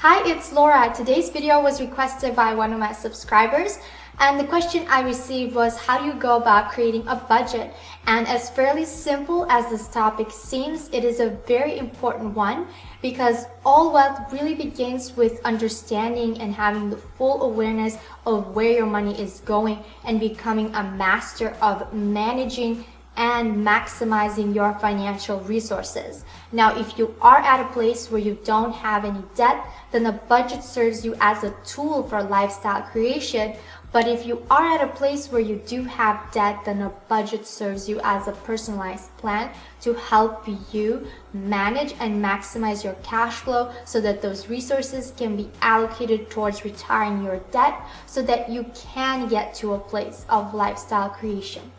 Hi, it's Laura. Today's video was requested by one of my subscribers, and the question I received was, how do you go about creating a budget? And as fairly simple as this topic seems, it is a very important one because all wealth really begins with understanding and having the full awareness of where your money is going and becoming a master of managing and maximizing your financial resources. Now, if you are at a place where you don't have any debt, then a budget serves you as a tool for lifestyle creation. But if you are at a place where you do have debt, then a budget serves you as a personalized plan to help you manage and maximize your cash flow so that those resources can be allocated towards retiring your debt so that you can get to a place of lifestyle creation.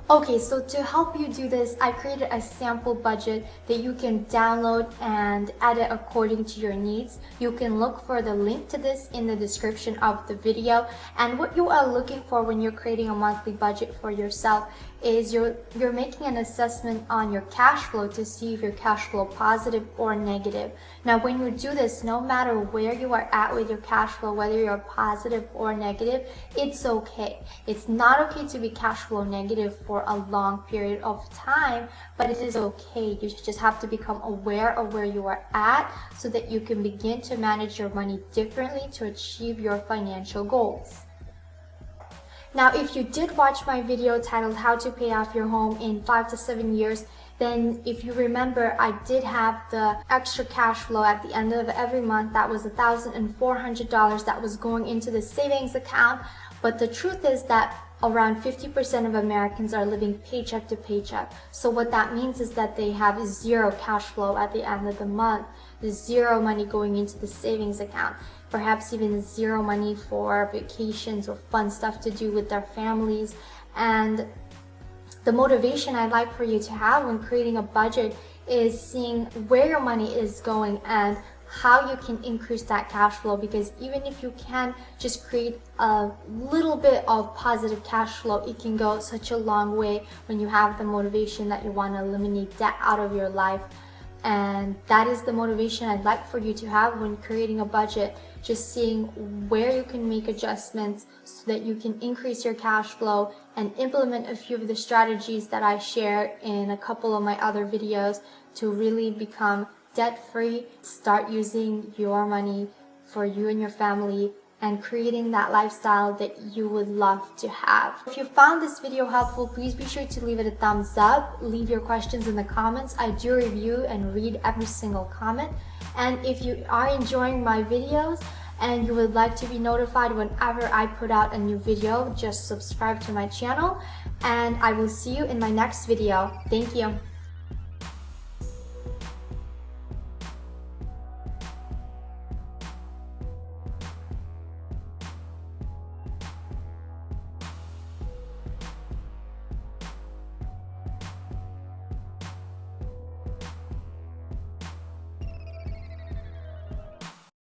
Okay, so to help you do this, I created a sample budget that you can download and edit according to your needs. You can look for the link to this in the description of the video. And what you are looking for when you're creating a monthly budget for yourself is you're making an assessment on your cash flow to see if your cash flow positive or negative. Now, when you do this, no matter where you are at with your cash flow, whether you're positive or negative, it's okay. It's not okay to be cash flow negative for a long period of time, but it is okay. You just have to become aware of where you are at so that you can begin to manage your money differently to achieve your financial goals. Now, if you did watch my video titled How to Pay Off Your Home in 5 to 7 years, then if you remember, I did have the extra cash flow at the end of every month. That was $1,400 that was going into the savings account. But the truth is that around 50% of Americans are living paycheck to paycheck. So what that means is that they have zero cash flow at the end of the month. There's zero money going into the savings account. Perhaps even zero money for vacations or fun stuff to do with their families. And the motivation I'd like for you to have when creating a budget is seeing where your money is going and how you can increase that cash flow, because even if you can just create a little bit of positive cash flow, it can go such a long way when you have the motivation that you want to eliminate debt out of your life. And that is the motivation I'd like for you to have when creating a budget, just seeing where you can make adjustments so that you can increase your cash flow and implement a few of the strategies that I share in a couple of my other videos to really become debt-free, start using your money for you and your family, and creating that lifestyle that you would love to have. If you found this video helpful, please be sure to leave it a thumbs up. Leave your questions in the comments. I do review and read every single comment. And if you are enjoying my videos and you would like to be notified whenever I put out a new video, just subscribe to my channel, and I will see you in my next video. Thank you.